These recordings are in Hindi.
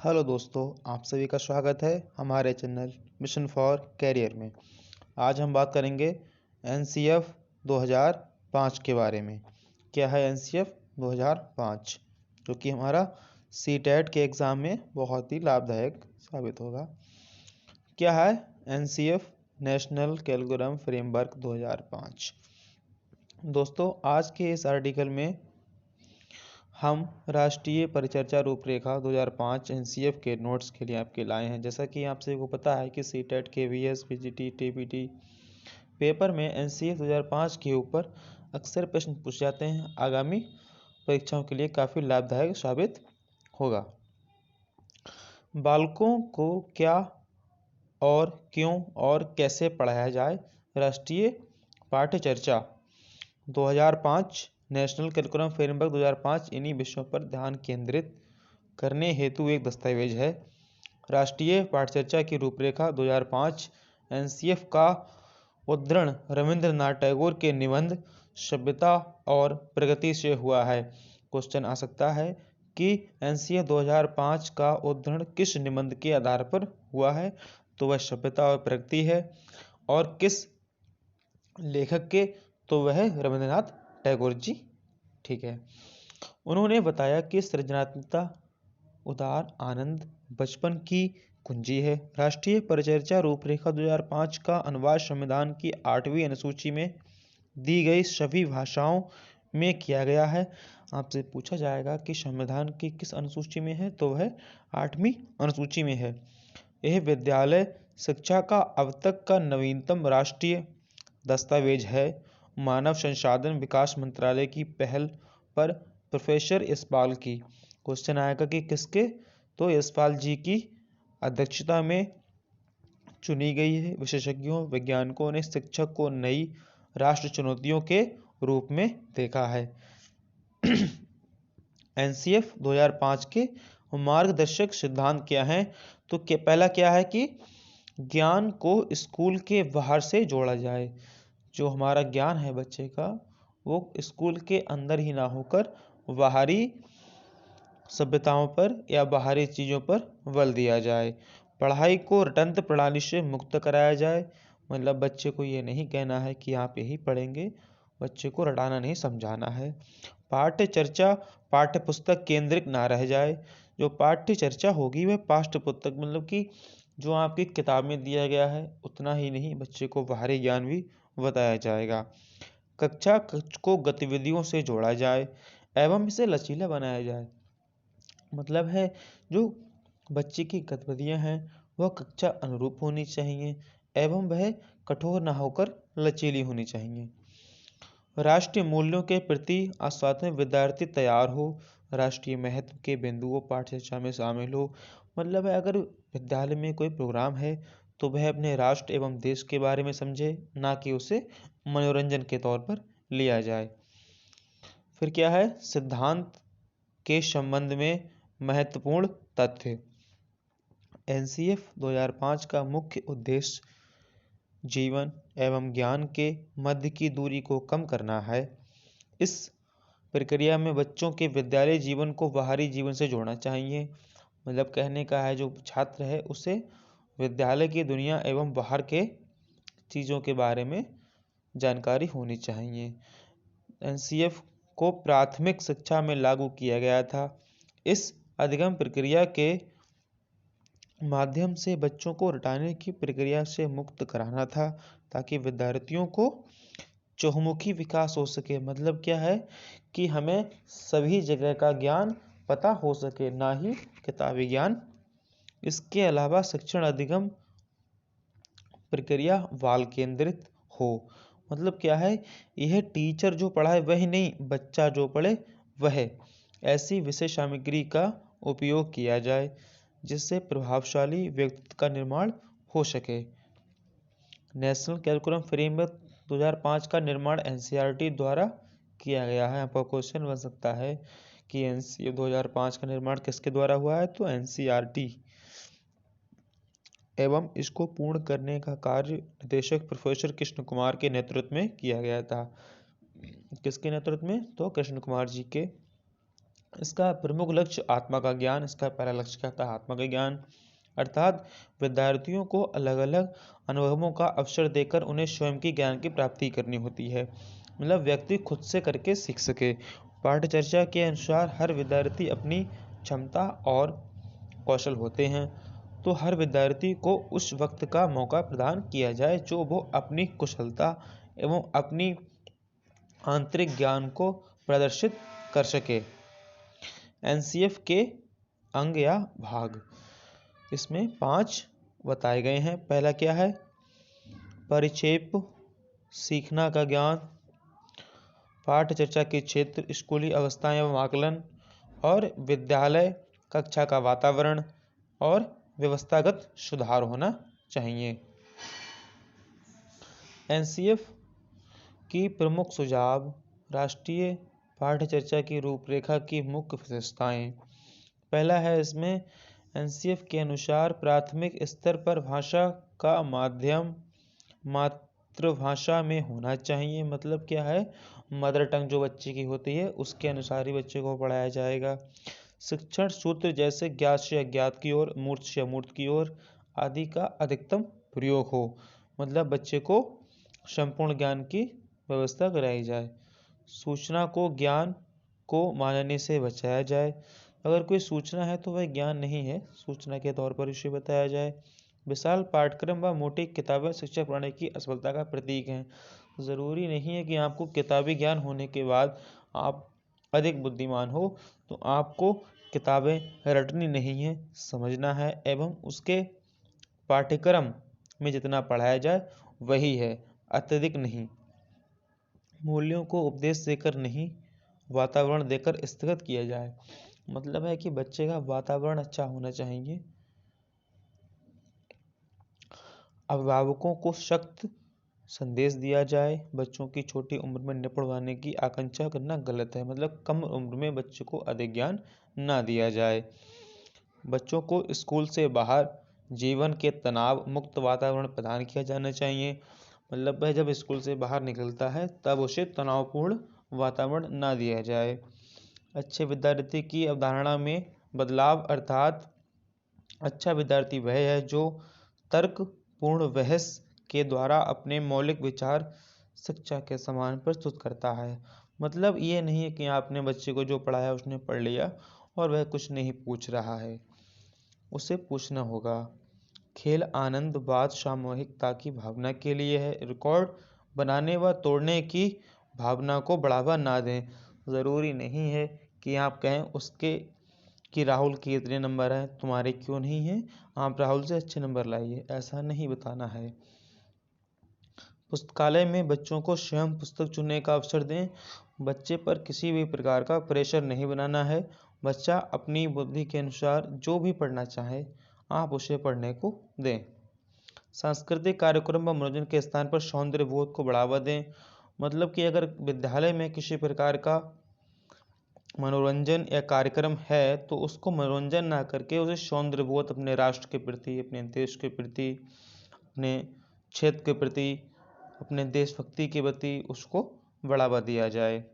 हेलो दोस्तों, आप सभी का स्वागत है हमारे चैनल मिशन फॉर कैरियर में। आज हम बात करेंगे एनसीएफ 2005 के बारे में। क्या है एनसीएफ 2005, जो कि हमारा सीटेट के एग्ज़ाम में बहुत ही लाभदायक साबित होगा। क्या है एनसीएफ नेशनल कैरिकुलम फ्रेमवर्क 2005। दोस्तों, आज के इस आर्टिकल में हम राष्ट्रीय परिचर्चा रूपरेखा 2005 एनसीएफ के नोट्स के लिए आपके लाए हैं। जैसा कि आप सभी को पता है कि CTET, KVS, PGT, TPT paper में एनसीएफ 2005 के ऊपर अक्सर प्रश्न पूछ जाते हैं। आगामी परीक्षाओं के लिए काफ़ी लाभदायक साबित होगा। बालकों को क्या और क्यों और कैसे पढ़ाया जाए, राष्ट्रीय पाठ्यचर्चा 2005 नेशनल करिकुलम फ्रेमवर्क 2005 इन्हीं विषयों पर ध्यान केंद्रित करने हेतु एक दस्तावेज है। राष्ट्रीय पाठ्यचर्चा की रूपरेखा 2005 एनसीएफ का उद्धरण रविंद्रनाथ टैगोर के निबंध सभ्यता और प्रगति से हुआ है। क्वेश्चन आ सकता है कि एनसीएफ 2005 का उद्धरण किस निबंध के आधार पर हुआ है, तो वह सभ्यता और प्रगति है। और किस लेखक के, तो वह रविंद्रनाथ टैगोर जी। ठीक है। उन्होंने बताया कि सृजनात्मकता, उदार आनंद बचपन की कुंजी है। राष्ट्रीय परिचर्चा रूपरेखा 2005 का अनुवाद संविधान की 8वीं अनुसूची में दी गई सभी भाषाओं में किया गया है। आपसे पूछा जाएगा कि संविधान की किस अनुसूची में है, तो वह 8वीं अनुसूची में है। यह विद्यालय शिक्षा का अब तक का नवीनतम राष्ट्रीय दस्तावेज है। मानव संसाधन विकास मंत्रालय की पहल पर प्रोफेसर यशपाल की, क्वेश्चन आएगा कि किसके, तो यशपाल जी की अध्यक्षता में चुनी गई है। विशेषज्ञों वैज्ञानिकों ने शिक्षक को नई राष्ट्र चुनौतियों के रूप में देखा है। एनसीएफ 2005 के मार्गदर्शक सिद्धांत क्या हैं, तो पहला क्या है कि ज्ञान को स्कूल के बाहर से जोड़ा जाए। जो हमारा ज्ञान है बच्चे का, वो स्कूल के अंदर ही ना होकर बाहरी सभ्यताओं पर या बाहरी चीज़ों पर बल दिया जाए। पढ़ाई को रटंत प्रणाली से मुक्त कराया जाए। मतलब बच्चे को ये नहीं कहना है कि आप यही पढ़ेंगे, बच्चे को रटाना नहीं, समझाना है। पाठ्य चर्चा पाठ्य पुस्तक केंद्रित ना रह जाए। जो पाठ्य चर्चा होगी वह पाठ्य पुस्तक, मतलब कि जो आपकी किताब में दिया गया है उतना ही नहीं, बच्चे को बाहरी ज्ञान भी बताया जाएगा। कक्षा को गतिविधियों से जोड़ा जाए एवं इसे लचीला बनाया जाए। मतलब है जो बच्चे की गतिविधियां हैं वह कक्षा अनुरूप होनी चाहिए एवं वह कठोर न होकर लचीली होनी चाहिए। राष्ट्रीय मूल्यों के प्रति आस्वाद में विद्यार्थी तैयार हो। राष्ट्रीय महत्व के बिंदुओं पाठ्यचर्चा में शामिल हो। मतलब है अगर विद्यालय में कोई प्रोग्राम है तो वह अपने राष्ट्र एवं देश के बारे में समझे, ना कि उसे मनोरंजन के तौर पर लिया जाए। फिर क्या है, सिद्धांत के संबंध में महत्वपूर्ण तथ्य। एनसीएफ 2005 का मुख्य उद्देश्य जीवन एवं ज्ञान के मध्य की दूरी को कम करना है। इस प्रक्रिया में बच्चों के विद्यालय जीवन को बाहरी जीवन से जोड़ना चाहिए। मतलब कहने का है जो छात्र है उसे विद्यालय की दुनिया एवं बाहर के चीज़ों के बारे में जानकारी होनी चाहिए। एनसीएफ को प्राथमिक शिक्षा में लागू किया गया था। इस अधिगम प्रक्रिया के माध्यम से बच्चों को रटाने की प्रक्रिया से मुक्त कराना था, ताकि विद्यार्थियों को चहुमुखी विकास हो सके। मतलब क्या है कि हमें सभी जगह का ज्ञान पता हो सके, ना ही किताबी ज्ञान। इसके अलावा शिक्षण अधिगम प्रक्रिया बाल केंद्रित हो। मतलब क्या है, यह टीचर जो पढ़ाए वही नहीं, बच्चा जो पढ़े वह। ऐसी विषय सामग्री का उपयोग किया जाए जिससे प्रभावशाली व्यक्तित्व का निर्माण हो सके। नेशनल कैरिकुलम फ्रेमवर्क 2005 का निर्माण एनसीईआरटी द्वारा किया गया है। आपका क्वेश्चन बन सकता है कि एनसीईआरटी 2005 का निर्माण किसके द्वारा हुआ है, तो एनसीईआरटी एवं इसको पूर्ण करने का कार्य निदेशक प्रोफेसर कृष्ण कुमार के नेतृत्व में किया गया था। किसके नेतृत्व में, तो कृष्ण कुमार जी के इसका प्रमुख लक्ष्य आत्मा का ज्ञान, इसका पहला लक्ष्य क्या था? आत्मा का ज्ञान, अर्थात विद्यार्थियों को अलग अलग अनुभवों का अवसर देकर उन्हें स्वयं की ज्ञान की प्राप्ति करनी होती है, मतलब व्यक्ति खुद से करके सीख सके। पाठ्य चर्चा के अनुसार हर विद्यार्थी अपनी क्षमता और कौशल होते हैं, तो हर विद्यार्थी को उस वक्त का मौका प्रदान किया जाए जो वो अपनी कुशलता एवं अपनी आंतरिक ज्ञान को प्रदर्शित कर सके। एनसीएफ के अंग या भाग, इसमें 5 बताए गए हैं। पहला क्या है? परिक्षेप, सीखना का ज्ञान, पाठ्य चर्चा के क्षेत्र, स्कूली अवस्था एवं आकलन, और विद्यालय कक्षा का वातावरण, और व्यवस्थागत सुधार होना चाहिए। एनसीएफ की प्रमुख सुझाव, राष्ट्रीय पाठ्य चर्चा की रूपरेखा की मुख्य विशेषताएं। पहला है इसमें एनसीएफ के अनुसार प्राथमिक स्तर पर भाषा का माध्यम मातृभाषा में होना चाहिए। मतलब क्या है? मदर टंग जो बच्चे की होती है उसके अनुसार ही बच्चे को पढ़ाया जाएगा। शिक्षण सूत्र जैसे ज्ञात से अज्ञात की ओर, मूर्त से अमूर्त की ओर आदि का अधिकतम प्रयोग हो, मतलब बच्चे को संपूर्ण ज्ञान की व्यवस्था कराई जाए। सूचना को ज्ञान को मानने से बचाया जाए। अगर कोई सूचना है तो वह ज्ञान नहीं है, सूचना के तौर पर इसे बताया जाए। विशाल पाठ्यक्रम व मोटी किताबें शिक्षा प्रणाली की असफलता का प्रतीक हैं। ज़रूरी नहीं है कि आपको किताबी ज्ञान होने के बाद आप अधिक बुद्धिमान हो, तो आपको किताबें रटनी नहीं है, समझना है एवं उसके पाठ्यक्रम में जितना पढ़ाया जाए वही है, अत्यधिक नहीं। मूल्यों को उपदेश देकर नहीं, वातावरण देकर स्थगित किया जाए। मतलब है कि बच्चे का वातावरण अच्छा होना चाहिए। अभिभावकों को सख्त संदेश दिया जाए। बच्चों की छोटी उम्र में न पढ़वाने की आकांक्षा करना गलत है, मतलब कम उम्र में बच्चों को अधिक ज्ञान ना दिया जाए। बच्चों को स्कूल से बाहर जीवन के तनाव मुक्त वातावरण प्रदान किया जाना चाहिए। मतलब वह जब स्कूल से बाहर निकलता है तब उसे तनावपूर्ण वातावरण ना दिया जाए। अच्छे विद्यार्थी की अवधारणा में बदलाव, अर्थात अच्छा विद्यार्थी वह है जो तर्कपूर्ण बहस के द्वारा अपने मौलिक विचार शिक्षा के समान प्रस्तुत करता है। मतलब ये नहीं है कि आपने बच्चे को जो पढ़ाया उसने पढ़ लिया और वह कुछ नहीं पूछ रहा है, उसे पूछना होगा। खेल आनंद बात सामूहिकता की भावना के लिए है। रिकॉर्ड बनाने व तोड़ने की भावना को बढ़ावा ना दें। ज़रूरी नहीं है कि आप कहें उसके कि राहुल के इतने नंबर हैं, तुम्हारे क्यों नहीं हैं, आप राहुल से अच्छे नंबर लाइए, ऐसा नहीं बताना है। पुस्तकालय में बच्चों को स्वयं पुस्तक चुनने का अवसर दें। बच्चे पर किसी भी प्रकार का प्रेशर नहीं बनाना है। बच्चा अपनी बुद्धि के अनुसार जो भी पढ़ना चाहे आप उसे पढ़ने को दें। सांस्कृतिक कार्यक्रम व मनोरंजन के स्थान पर सौंदर्य बोध को बढ़ावा दें। मतलब कि अगर विद्यालय में किसी प्रकार का मनोरंजन या कार्यक्रम है तो उसको मनोरंजन ना करके उसे सौंदर्य बोध, अपने राष्ट्र के प्रति, अपने देश के प्रति, अपने क्षेत्र के प्रति, अपने देशभक्ति के प्रति उसको बढ़ावा दिया जाए।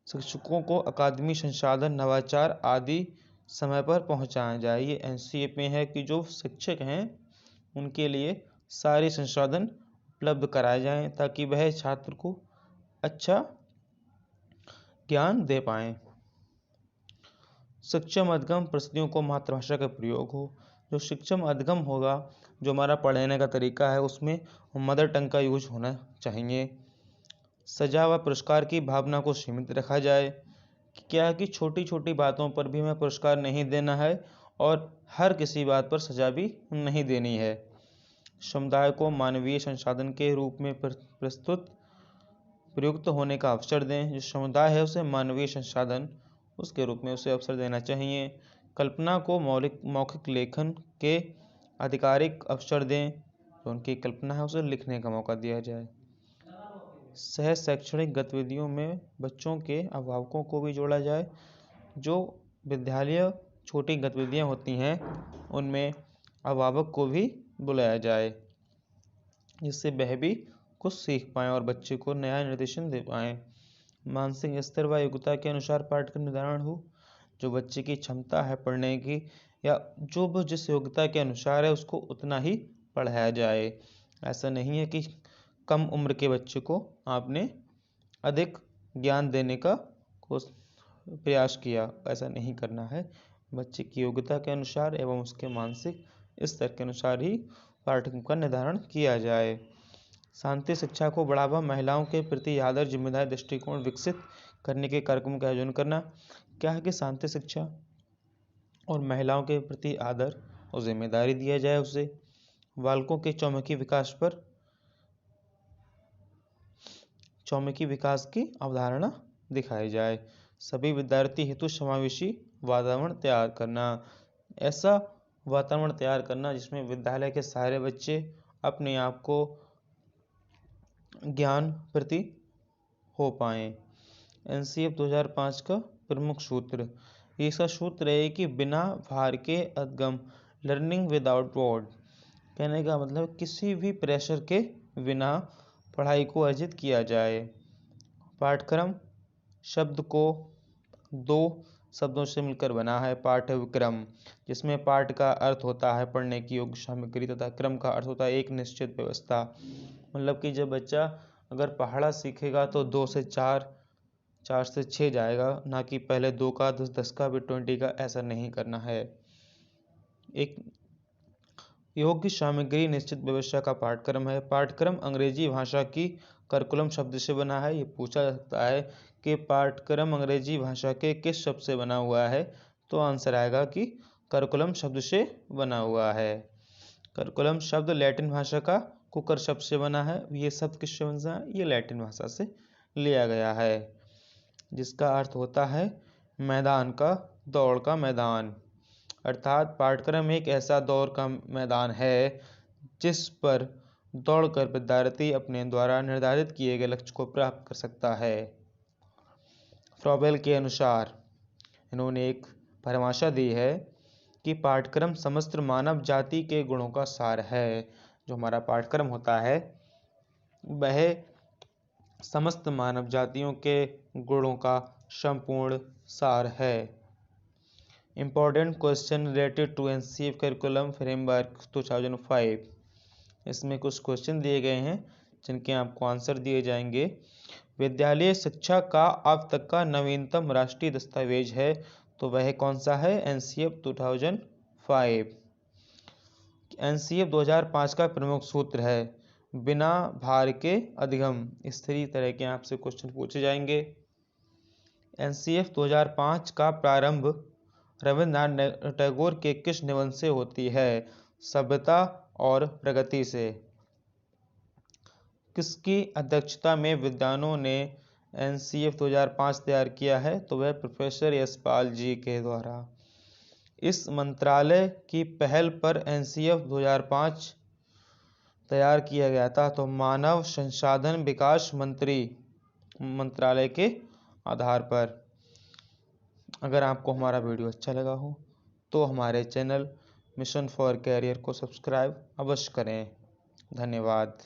शिक्षकों को अकादमी संसाधन, नवाचार आदि समय पर पहुंचाया जाए। ये एनसीएफ में है कि जो शिक्षक हैं उनके लिए सारे संसाधन उपलब्ध कराए जाएं ताकि वह छात्र को अच्छा ज्ञान दे पाएं। सक्षम अधिगम परिस्थितियों को मातृभाषा का प्रयोग हो। जो सक्षम अधिगम होगा, जो हमारा पढ़ने का तरीका है उसमें मदर टंग का यूज होना चाहिए। सजा व पुरस्कार की भावना को सीमित रखा जाए। क्या है कि छोटी छोटी बातों पर भी हमें पुरस्कार नहीं देना है और हर किसी बात पर सजा भी नहीं देनी है। समुदाय को मानवीय संसाधन के रूप में प्रयुक्त होने का अवसर दें। जो समुदाय है उसे मानवीय संसाधन उसके रूप में उसे अवसर देना चाहिए। कल्पना को मौखिक लेखन के आधिकारिक अवसर दें। तो उनकी कल्पना है उसे लिखने का मौका दिया जाए। सह शैक्षणिक गतिविधियों में बच्चों के अभिभावकों को भी जोड़ा जाए। जो विद्यालय छोटी गतिविधियां होती हैं उनमें अभिभावक को भी बुलाया जाए, जिससे वह भी कुछ सीख पाएँ और बच्चे को नया निर्देशन दे पाएँ। मानसिक स्तर व योग्यता के अनुसार पाठ्यक्रम निर्धारण हो। जो बच्चे की क्षमता है पढ़ने की या जो वो जिस योग्यता के अनुसार है उसको उतना ही पढ़ाया जाए। ऐसा नहीं है कि कम उम्र के बच्चे को आपने अधिक ज्ञान देने का प्रयास किया, ऐसा नहीं करना है। बच्चे की योग्यता के अनुसार एवं उसके मानसिक स्तर के अनुसार ही पाठ्यक्रम का निर्धारण किया जाए। शांति शिक्षा को बढ़ावा, महिलाओं के प्रति आदर, जिम्मेदारी दृष्टिकोण विकसित करने के कार्यक्रम का आयोजन करना। क्या है कि शांति शिक्षा और महिलाओं के प्रति आदर और जिम्मेदारी दिया जाए उसे। बालकों के चौमुखी विकास की अवधारणा दिखाई जाए। सभी विद्यार्थी हेतु समावेशी वातावरण तैयार करना। ऐसा वातावरण तैयार करना जिसमें विद्यालय के सारे बच्चे अपने आप को ज्ञान प्रति हो पाएँ। एनसीएफ 2005 का प्रमुख सूत्र, इसका सूत्र है कि बिना भार के अधगम, लर्निंग विदाउट बोर्ड। कहने का मतलब किसी भी प्रेशर के बिना पढ़ाई को अर्जित किया जाए। पाठ्यक्रम शब्द को दो शब्दों से मिलकर बना है, पाठ्यक्रम, जिसमें पाठ का अर्थ होता है पढ़ने की योग्य सामग्री तथा क्रम का अर्थ होता है एक निश्चित व्यवस्था। मतलब कि जब बच्चा अगर पढ़ना सीखेगा तो 2 से 4, 4 से 6 जाएगा, ना कि पहले 2 का 10, 10 का फिर 20 का। ऐसा नहीं करना है। एक योग्य सामग्री निश्चित व्यवस्था का पाठ्यक्रम है। पाठ्यक्रम अंग्रेजी भाषा की करिकुलम शब्द से बना है। ये पूछा जाता है कि पाठ्यक्रम अंग्रेजी भाषा के किस शब्द से बना हुआ है, तो आंसर आएगा कि करिकुलम शब्द से बना हुआ है। करिकुलम शब्द लैटिन भाषा का कुकर शब्द से बना है। ये शब्द किससे बना है? ये लैटिन भाषा से लिया गया है, जिसका अर्थ होता है मैदान का, दौड़ का मैदान। अर्थात पाठ्यक्रम एक ऐसा दौड़ का मैदान है जिस पर दौड़कर विद्यार्थी अपने द्वारा निर्धारित किए गए लक्ष्य को प्राप्त कर सकता है। फ्रॉबेल के अनुसार इन्होंने एक परिभाषा दी है कि पाठ्यक्रम समस्त मानव जाति के गुणों का सार है। जो हमारा पाठ्यक्रम होता है वह समस्त मानव जातियों के गुणों का संपूर्ण सार है। Important question related to NCF curriculum framework 2005। इसमें कुछ क्वेश्चन दिए गए हैं जिनके आपको आंसर दिए जाएंगे। विद्यालय शिक्षा का अब तक का नवीनतम राष्ट्रीय दस्तावेज है, तो वह कौन सा है? एनसीएफ 2005। एनसीएफ 2005 का प्रमुख सूत्र है बिना भार के अधिगम। इस तरह के आपसे क्वेश्चन पूछे जाएंगे। एनसीएफ 2005 का प्रारंभ रविन्द्रनाथ टैगोर के किस निबंध से होती है? सभ्यता और प्रगति से। किसकी अध्यक्षता में विद्वानों ने एनसीएफ 2005 तैयार किया है? तो वह प्रोफेसर यशपाल जी के द्वारा। इस मंत्रालय की पहल पर एनसीएफ 2005 तैयार किया गया था, तो मानव संसाधन विकास मंत्रालय के आधार पर। अगर आपको हमारा वीडियो अच्छा लगा हो तो हमारे चैनल मिशन फॉर कैरियर को सब्सक्राइब अवश्य करें। धन्यवाद।